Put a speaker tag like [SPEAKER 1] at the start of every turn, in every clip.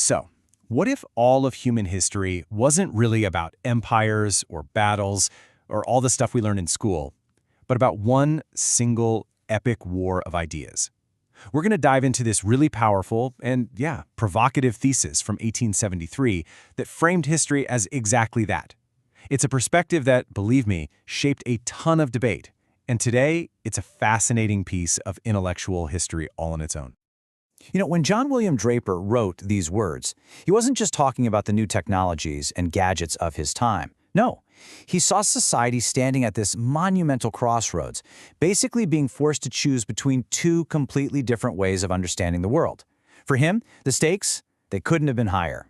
[SPEAKER 1] So, what if all of human history wasn't really about empires or battles or all the stuff we learn in school, but about one single epic war of ideas? We're going to dive into this really powerful and, provocative thesis from 1873 that framed history as exactly that. It's a perspective that, believe me, shaped a ton of debate, and today it's a fascinating piece of intellectual history all on its own.
[SPEAKER 2] When John William Draper wrote these words, he wasn't just talking about the new technologies and gadgets of his time. No, he saw society standing at this monumental crossroads, basically being forced to choose between two completely different ways of understanding the world. For him, the stakes, they couldn't have been higher.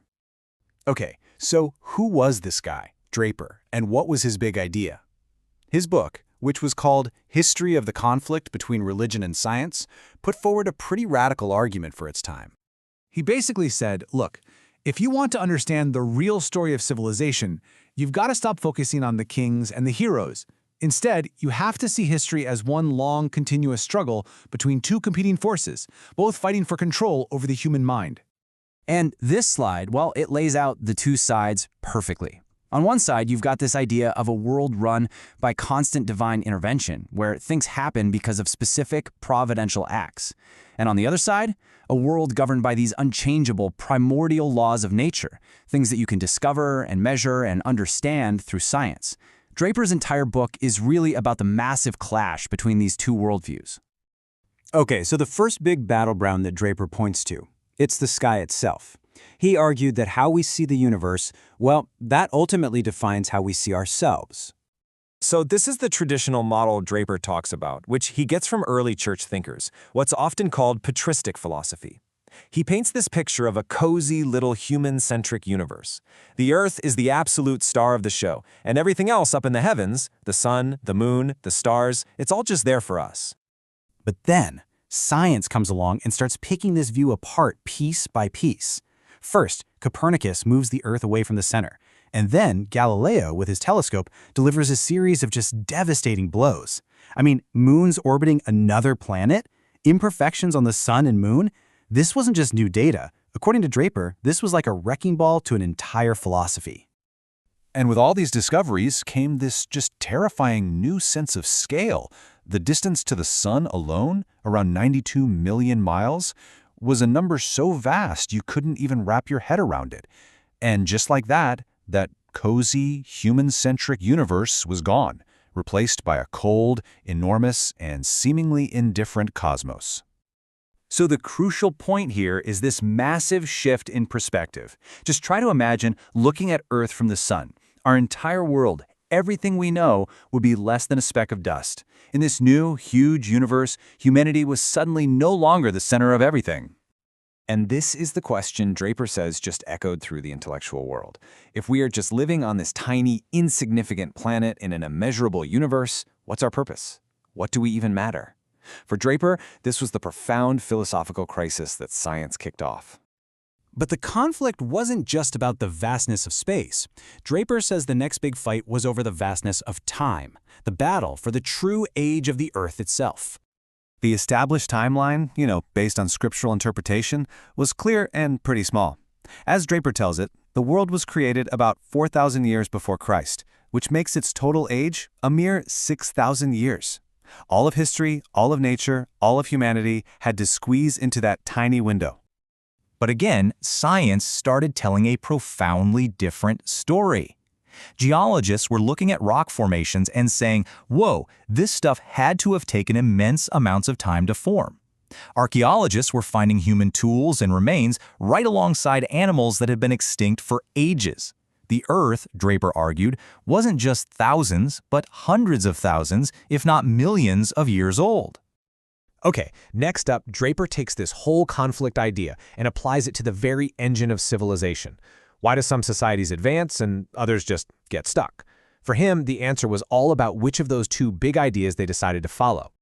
[SPEAKER 1] Okay, so who was this guy, Draper, and what was his big idea? His book, which was called History of the Conflict Between Religion and Science, put forward a pretty radical argument for its time.
[SPEAKER 3] He basically said, look, if you want to understand the real story of civilization, you've got to stop focusing on the kings and the heroes. Instead, you have to see history as one long, continuous struggle between two competing forces, both fighting for control over the human mind.
[SPEAKER 2] And this slide, well, it lays out the two sides perfectly. On one side, you've got this idea of a world run by constant divine intervention, where things happen because of specific providential acts. And on the other side, a world governed by these unchangeable primordial laws of nature, things that you can discover and measure and understand through science. Draper's entire book is really about the massive clash between these two worldviews.
[SPEAKER 4] Okay, so the first big battleground that Draper points to, it's the sky itself. He argued that how we see the universe, well, that ultimately defines how we see ourselves.
[SPEAKER 5] So this is the traditional model Draper talks about, which he gets from early church thinkers, what's often called patristic philosophy. He paints this picture of a cozy little human-centric universe. The Earth is the absolute star of the show, and everything else up in the heavens, the sun, the moon, the stars, it's all just there for us.
[SPEAKER 4] But then, science comes along and starts picking this view apart piece by piece. First, Copernicus moves the Earth away from the center, and then Galileo, with his telescope, delivers a series of just devastating blows. I mean, moons orbiting another planet? Imperfections on the sun and moon? This wasn't just new data. According to Draper, this was like a wrecking ball to an entire philosophy.
[SPEAKER 1] And with all these discoveries came this just terrifying new sense of scale. The distance to the sun alone, around 92 million miles, was a number so vast you couldn't even wrap your head around it. And just like that cozy, human-centric universe was gone, replaced by a cold, enormous, and seemingly indifferent cosmos.
[SPEAKER 4] So the crucial point here is this massive shift in perspective. Just try to imagine looking at Earth from the sun. Our entire world, everything we know, would be less than a speck of dust. In this new, huge universe, humanity was suddenly no longer the center of everything.
[SPEAKER 5] And this is the question Draper says just echoed through the intellectual world. If we are just living on this tiny, insignificant planet in an immeasurable universe, what's our purpose? What do we even matter? For Draper, this was the profound philosophical crisis that science kicked off.
[SPEAKER 4] But the conflict wasn't just about the vastness of space. Draper says the next big fight was over the vastness of time, the battle for the true age of the Earth itself.
[SPEAKER 1] The established timeline, based on scriptural interpretation, was clear and pretty small. As Draper tells it, the world was created about 4,000 years before Christ, which makes its total age a mere 6,000 years. All of history, all of nature, all of humanity had to squeeze into that tiny window.
[SPEAKER 2] But again, science started telling a profoundly different story. Geologists were looking at rock formations and saying, whoa, this stuff had to have taken immense amounts of time to form. Archaeologists were finding human tools and remains right alongside animals that had been extinct for ages. The Earth, Draper argued, wasn't just thousands, but hundreds of thousands, if not millions of years old.
[SPEAKER 6] Okay, next up, Draper takes this whole conflict idea and applies it to the very engine of civilization. Why do some societies advance and others just get stuck? For him, the answer was all about which of those two big ideas they decided to follow.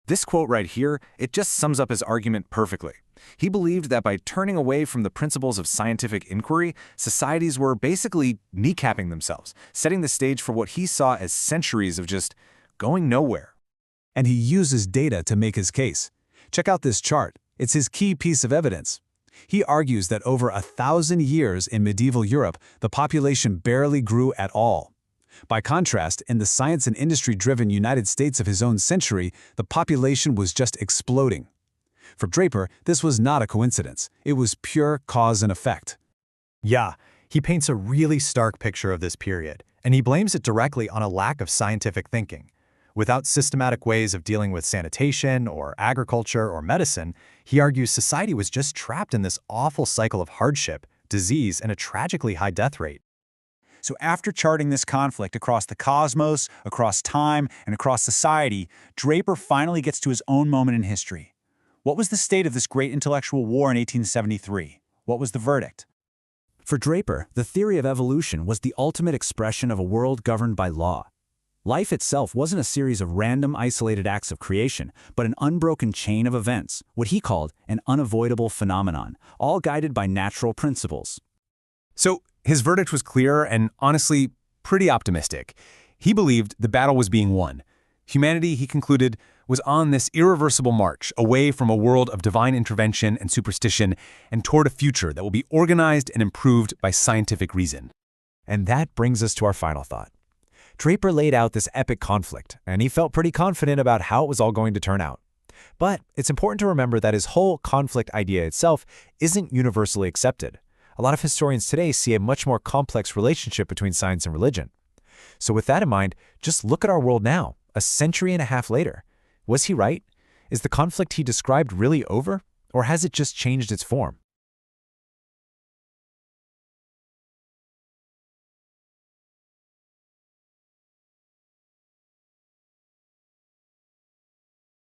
[SPEAKER 1] This quote right here, it just sums up his argument perfectly. He believed that by turning away from the principles of scientific inquiry, societies were basically kneecapping themselves, setting the stage for what he saw as centuries of just going nowhere.
[SPEAKER 3] And he uses data to make his case. Check out this chart. It's his key piece of evidence. He argues that over 1,000 years in medieval Europe, the population barely grew at all. By contrast, in the science and industry-driven United States of his own century, the population was just exploding. For Draper, this was not a coincidence. It was pure cause and effect.
[SPEAKER 2] Yeah, he paints a really stark picture of this period, and he blames it directly on a lack of scientific thinking. Without systematic ways of dealing with sanitation or agriculture or medicine, he argues society was just trapped in this awful cycle of hardship, disease, and a tragically high death rate.
[SPEAKER 7] So after charting this conflict across the cosmos, across time, and across society, Draper finally gets to his own moment in history. What was the state of this great intellectual war in 1873? What was the verdict?
[SPEAKER 4] For Draper, the theory of evolution was the ultimate expression of a world governed by law. Life itself wasn't a series of random, isolated acts of creation, but an unbroken chain of events, what he called an unavoidable phenomenon, all guided by natural principles.
[SPEAKER 1] So his verdict was clear and, honestly, pretty optimistic. He believed the battle was being won. Humanity, he concluded, was on this irreversible march away from a world of divine intervention and superstition and toward a future that will be organized and improved by scientific reason.
[SPEAKER 6] And that brings us to our final thought. Draper laid out this epic conflict, and he felt pretty confident about how it was all going to turn out. But it's important to remember that his whole conflict idea itself isn't universally accepted. A lot of historians today see a much more complex relationship between science and religion. So with that in mind, just look at our world now, a century and a half later. Was he right? Is the conflict he described really over? Or has it just changed its form?